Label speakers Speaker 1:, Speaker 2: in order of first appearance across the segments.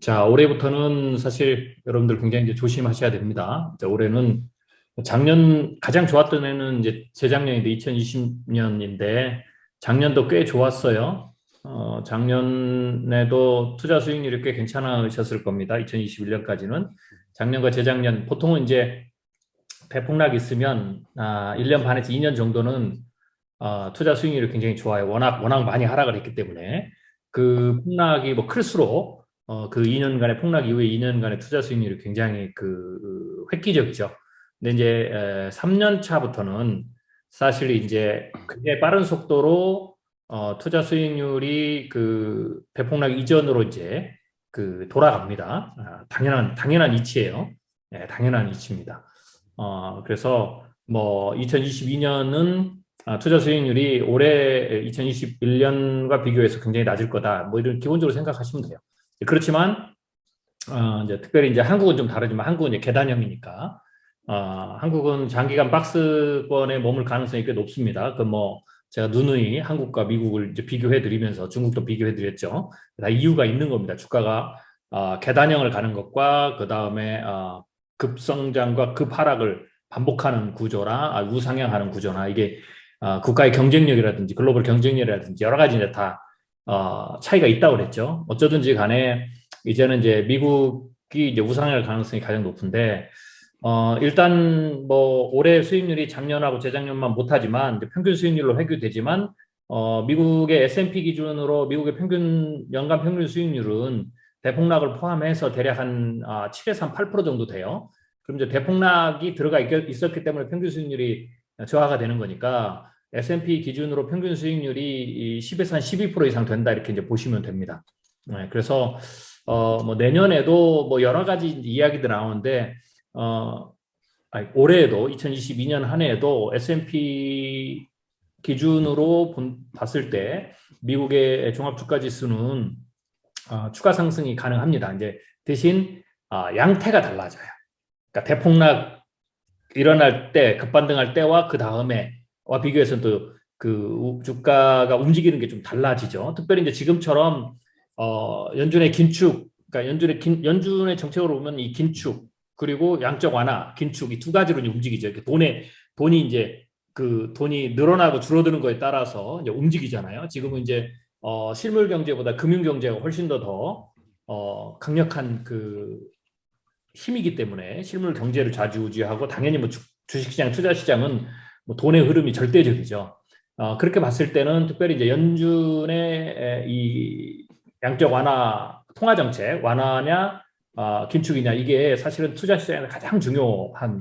Speaker 1: 자, 올해부터는 사실 여러분들 굉장히 이제 조심하셔야 됩니다. 자, 올해는 작년 가장 좋았던 해는 이제 재작년인데 2020년인데 작년도 꽤 좋았어요. 작년에도 투자 수익률이 꽤 괜찮으셨을 겁니다. 2021년까지는. 작년과 재작년 보통은 이제 대폭락 있으면 1년 반에서 2년 정도는 투자 수익률이 굉장히 좋아요. 워낙 많이 하락을 했기 때문에 그 폭락이 뭐 클수록 그 2년간의 폭락 이후에 2년간의 투자 수익률이 굉장히 획기적이죠. 근데 이제 3년 차부터는 사실 이제 굉장히 빠른 속도로 투자 수익률이 그 대폭락 이전으로 이제 돌아갑니다. 당연한 이치예요. 네, 당연한 이치입니다. 그래서 뭐 2022년은 투자 수익률이 올해 2021년과 비교해서 굉장히 낮을 거다. 뭐 이런 기본적으로 생각하시면 돼요. 그렇지만 이제 특별히 이제 한국은 좀 다르지만 한국은 이제 계단형이니까 한국은 장기간 박스권에 머물 가능성이 꽤 높습니다. 그 뭐 제가 누누이 한국과 미국을 이제 비교해 드리면서 중국도 비교해 드렸죠. 다 이유가 있는 겁니다. 주가가 계단형을 가는 것과 그 다음에 급성장과 급하락을 반복하는 구조나 우상향하는 구조나 이게 국가의 경쟁력이라든지 글로벌 경쟁력이라든지 여러 가지 이제 다 차이가 있다고 그랬죠. 어쩌든지 간에 이제는 이제 미국이 이제 우상향할 가능성이 가장 높은데 일단 뭐 올해 수익률이 작년하고 재작년만 못하지만 이제 평균 수익률로 회귀되지만 미국의 S&P 기준으로 미국의 연간 평균 수익률은 대폭락을 포함해서 대략 한 7에서 한 8% 정도 돼요. 그럼 이제 대폭락이 들어가 있었기 때문에 평균 수익률이 저하가 되는 거니까 S&P 기준으로 평균 수익률이 10에서 한 12% 이상 된다 이렇게 이제 보시면 됩니다. 네, 그래서 뭐 내년에도 뭐 여러 가지 이야기들 나오는데 올해에도 2022년 한 해에도 S&P 기준으로 봤을 때 미국의 종합주가지수는 추가 상승이 가능합니다. 이제 대신 양태가 달라져요. 그러니까 대폭락 일어날 때 급반등할 때와 그 다음에와 비교해서 또 그 주가가 움직이는 게 좀 달라지죠. 특별히 이제 지금처럼 연준의 긴축, 그러니까 연준의 정책으로 보면 이 긴축 그리고 양적 완화, 긴축 이 두 가지로 이제 움직이죠. 이렇게 돈이 이제 그 돈이 늘어나고 줄어드는 거에 따라서 이제 움직이잖아요. 지금은 이제 실물 경제보다 금융 경제가 훨씬 더 강력한 힘이기 때문에 실물 경제를 좌지우지하고 당연히 뭐 주식시장, 투자시장은 뭐 돈의 흐름이 절대적이죠. 그렇게 봤을 때는 특별히 이제 연준의 이 양적 완화, 통화 정책 완화냐, 긴축이냐 이게 사실은 투자시장의 가장 중요한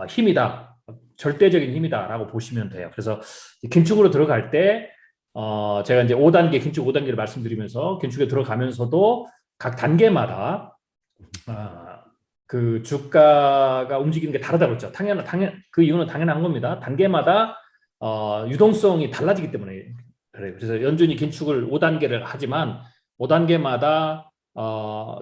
Speaker 1: 힘이다, 절대적인 힘이다라고 보시면 돼요. 그래서 긴축으로 들어갈 때 제가 이제 5단계 긴축 5단계를 말씀드리면서 긴축에 들어가면서도 각 단계마다 그 주가가 움직이는 게 다르다고 했죠. 그 이유는 당연한 겁니다. 단계마다 유동성이 달라지기 때문에 그래요. 그래서 연준이 긴축을 5단계를 하지만 5단계마다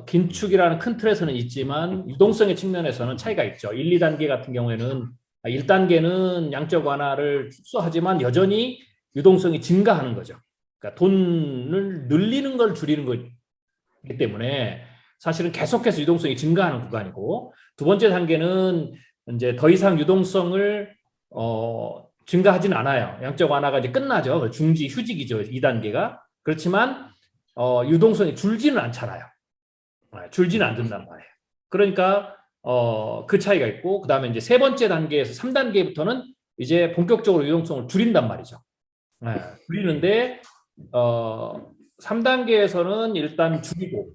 Speaker 1: 긴축이라는 큰 틀에서는 있지만 유동성의 측면에서는 차이가 있죠. 1, 2단계 같은 경우에는 1단계는 양적 완화를 축소하지만 여전히 유동성이 증가하는 거죠. 그러니까 돈을 늘리는 걸 줄이는 거기 때문에 사실은 계속해서 유동성이 증가하는 구간이고 두 번째 단계는 이제 더 이상 유동성을 증가하지는 않아요. 양적 완화가 이제 끝나죠. 중지 휴직이죠. 2단계가. 그렇지만 유동성이 줄지는 않잖아요. 줄지는 않는단 말이에요. 그러니까 그 차이가 있고 그다음에 이제 세 번째 단계에서 3단계부터는 이제 본격적으로 유동성을 줄인단 말이죠. 줄이는데 3단계에서는 일단 줄이고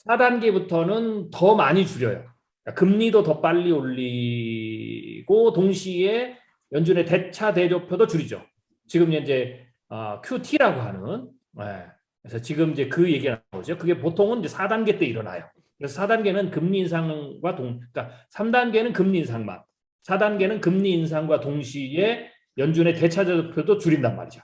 Speaker 1: 4단계부터는 더 많이 줄여요. 그러니까 금리도 더 빨리 올리고 동시에 연준의 대차 대조표도 줄이죠. 지금 이제 QT라고 하는 그래서 지금 이제 그 얘기가 나오죠. 그게 보통은 이제 4단계 때 일어나요. 그래서 4단계는 금리 인상과 그러니까 3단계는 금리 인상만, 4단계는 금리 인상과 동시에 연준의 대차 대조표도 줄인단 말이죠.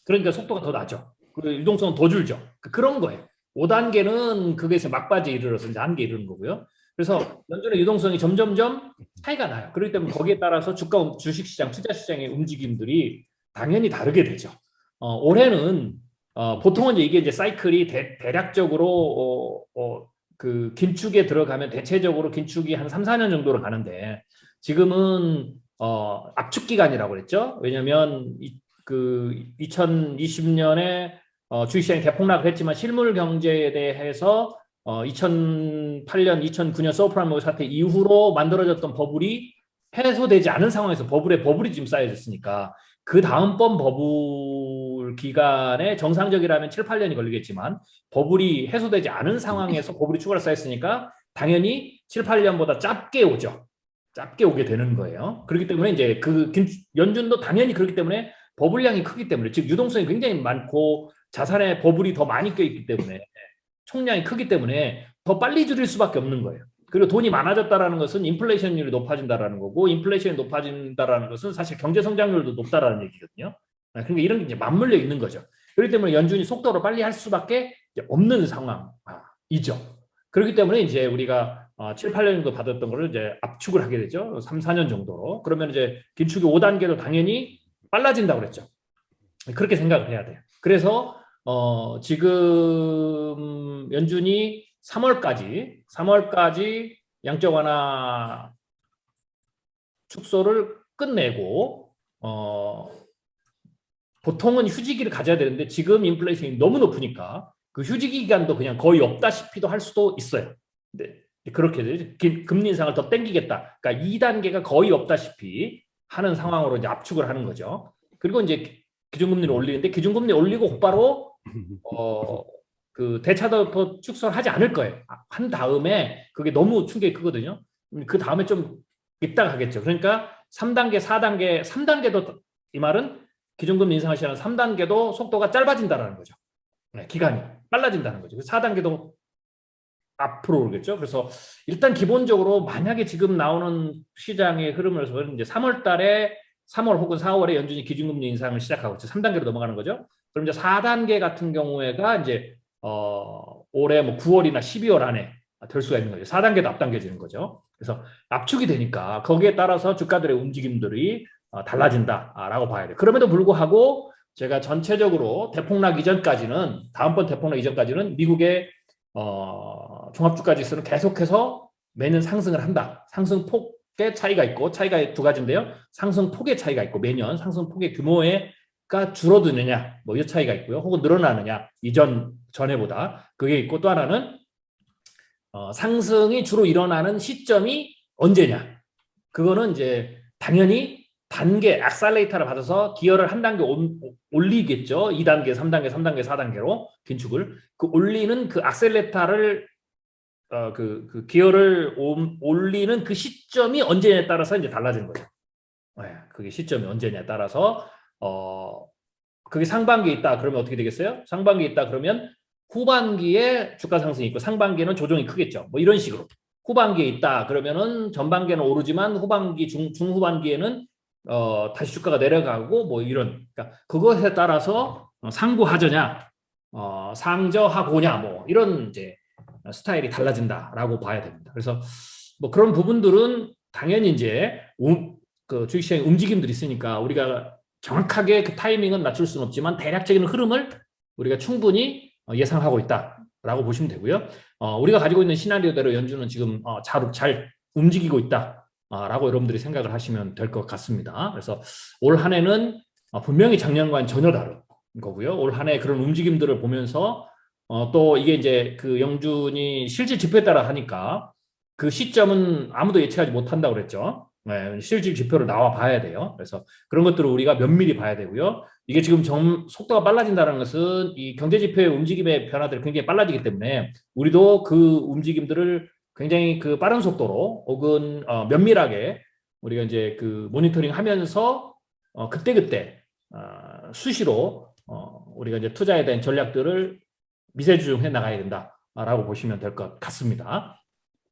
Speaker 1: 그러니까 속도가 더 나죠. 유동성은 더 줄죠. 그런 거예요. 5단계는 그게서 막바지에 이르러서 이제 한계에 이르는 거고요. 그래서 연준의 유동성이 점점점 차이가 나요. 그렇기 때문에 거기에 따라서 주식시장, 투자시장의 움직임들이 당연히 다르게 되죠. 올해는 보통은 이게 이제 사이클이 대략적으로 그 긴축에 들어가면 대체적으로 긴축이 한 3, 4년 정도로 가는데 지금은 압축 기간이라고 그랬죠. 왜냐하면 그 2020년에 주식시장이 대폭락을 했지만 실물 경제에 대해서 2008년, 2009년 서브프라임 사태 이후로 만들어졌던 버블이 해소되지 않은 상황에서 버블이 지금 쌓여졌으니까 그 다음번 버블 기간에 정상적이라면 7, 8년이 걸리겠지만 버블이 해소되지 않은 상황에서 버블이 추가로 쌓였으니까 당연히 7, 8년보다 짧게 오죠. 짧게 오게 되는 거예요. 그렇기 때문에 이제 연준도 당연히 그렇기 때문에 버블량이 크기 때문에 즉 유동성이 굉장히 많고 자산에 버블이 더 많이 껴있기 때문에 총량이 크기 때문에 더 빨리 줄일 수밖에 없는 거예요. 그리고 돈이 많아졌다라는 것은 인플레이션율이 높아진다라는 거고 인플레이션이 높아진다라는 것은 사실 경제 성장률도 높다라는 얘기거든요. 그러니까 이런 게 이제 맞물려 있는 거죠. 그렇기 때문에 연준이 속도를 빨리 할 수밖에 없는 상황이죠. 그렇기 때문에 이제 우리가 7, 8년 정도 받았던 거를 이제 압축을 하게 되죠. 3, 4년 정도로. 그러면 이제 긴축이 5단계도 당연히 빨라진다고 그랬죠. 그렇게 생각을 해야 돼요. 그래서 지금 연준이 3월까지 양적 완화 축소를 끝내고 보통은 휴지기를 가져야 되는데 지금 인플레이션이 너무 높으니까 그 휴지기 기간도 그냥 거의 없다시피도 할 수도 있어요. 네, 그렇게 되죠. 금리 인상을 더 땡기겠다. 그러니까 2단계가 거의 없다시피 하는 상황으로 이제 압축을 하는 거죠. 그리고 이제 기준금리를 올리는데 기준금리 올리고 곧바로 그 대차도 축소를 하지 않을 거예요. 한 다음에 그게 너무 충격이 크거든요. 그 다음에 좀 있다가 하겠죠. 그러니까 3단계, 4단계, 3단계도 이 말은 기준금리 인상을 시작하는 3단계도 속도가 짧아진다는 거죠. 네, 기간이 빨라진다는 거죠. 4단계도 앞으로 오겠죠. 그래서 일단 기본적으로 만약에 지금 나오는 시장의 흐름을 해서 이제 3월 혹은 4월에 연준이 기준금리 인상을 시작하고 3단계로 넘어가는 거죠. 그럼 이제 4단계 같은 경우에가 이제 올해 뭐 9월이나 12월 안에 될 수가 있는 거죠. 4단계도 앞당겨지는 거죠. 그래서 압축이 되니까 거기에 따라서 주가들의 움직임들이 달라진다라고 봐야 돼요. 그럼에도 불구하고 제가 전체적으로 대폭락 이전까지는 다음번 대폭락 이전까지는 미국의 종합주가 지수는 계속해서 매년 상승을 한다. 상승폭의 차이가 있고 차이가 두 가지인데요. 상승폭의 차이가 있고 매년 상승폭의 규모가 줄어드느냐 뭐 이 차이가 있고요. 혹은 늘어나느냐 전에보다 그게 있고 또 하나는 상승이 주로 일어나는 시점이 언제냐. 그거는 이제 당연히 단계 액셀레이터를 받아서 기어를 한 단계 올리겠죠. 2단계, 3단계, 3단계, 4단계로 긴축을 그 올리는 그 액셀레이터를 그 기어를 올리는 그 시점이 언제냐에 따라서 이제 달라지는 거죠. 네, 그게 시점이 언제냐에 따라서 그게 상반기에 있다 그러면 어떻게 되겠어요? 상반기에 있다 그러면 후반기에 주가 상승이 있고 상반기에는 조정이 크겠죠. 뭐 이런 식으로 후반기에 있다 그러면은 전반기에는 오르지만 후반기 중후반기에는 다시 주가가 내려가고 뭐 이런 그러니까 그것에 따라서 상부하저냐 상저하고냐 뭐 이런 이제 스타일이 달라진다라고 봐야 됩니다. 그래서 뭐 그런 부분들은 당연히 이제 그 주식시장의 움직임들이 있으니까 우리가 정확하게 그 타이밍은 맞출 수는 없지만 대략적인 흐름을 우리가 충분히 예상하고 있다라고 보시면 되고요. 우리가 가지고 있는 시나리오대로 연준은 지금 잘 움직이고 있다라고 여러분들이 생각을 하시면 될 것 같습니다. 그래서 올 한 해는 분명히 작년과는 전혀 다른 거고요. 올 한 해 그런 움직임들을 보면서 또 이게 이제 그 연준이 실질 지표에 따라 하니까 그 시점은 아무도 예측하지 못한다고 그랬죠. 네, 실질 지표를 나와 봐야 돼요. 그래서 그런 것들을 우리가 면밀히 봐야 되고요. 이게 지금 속도가 빨라진다는 것은 이 경제 지표의 움직임의 변화들이 굉장히 빨라지기 때문에 우리도 그 움직임들을 굉장히 그 빠른 속도로 혹은 면밀하게 우리가 이제 그 모니터링 하면서 그때그때 수시로 우리가 이제 투자에 대한 전략들을 미세주중해 나가야 된다라고 보시면 될 것 같습니다.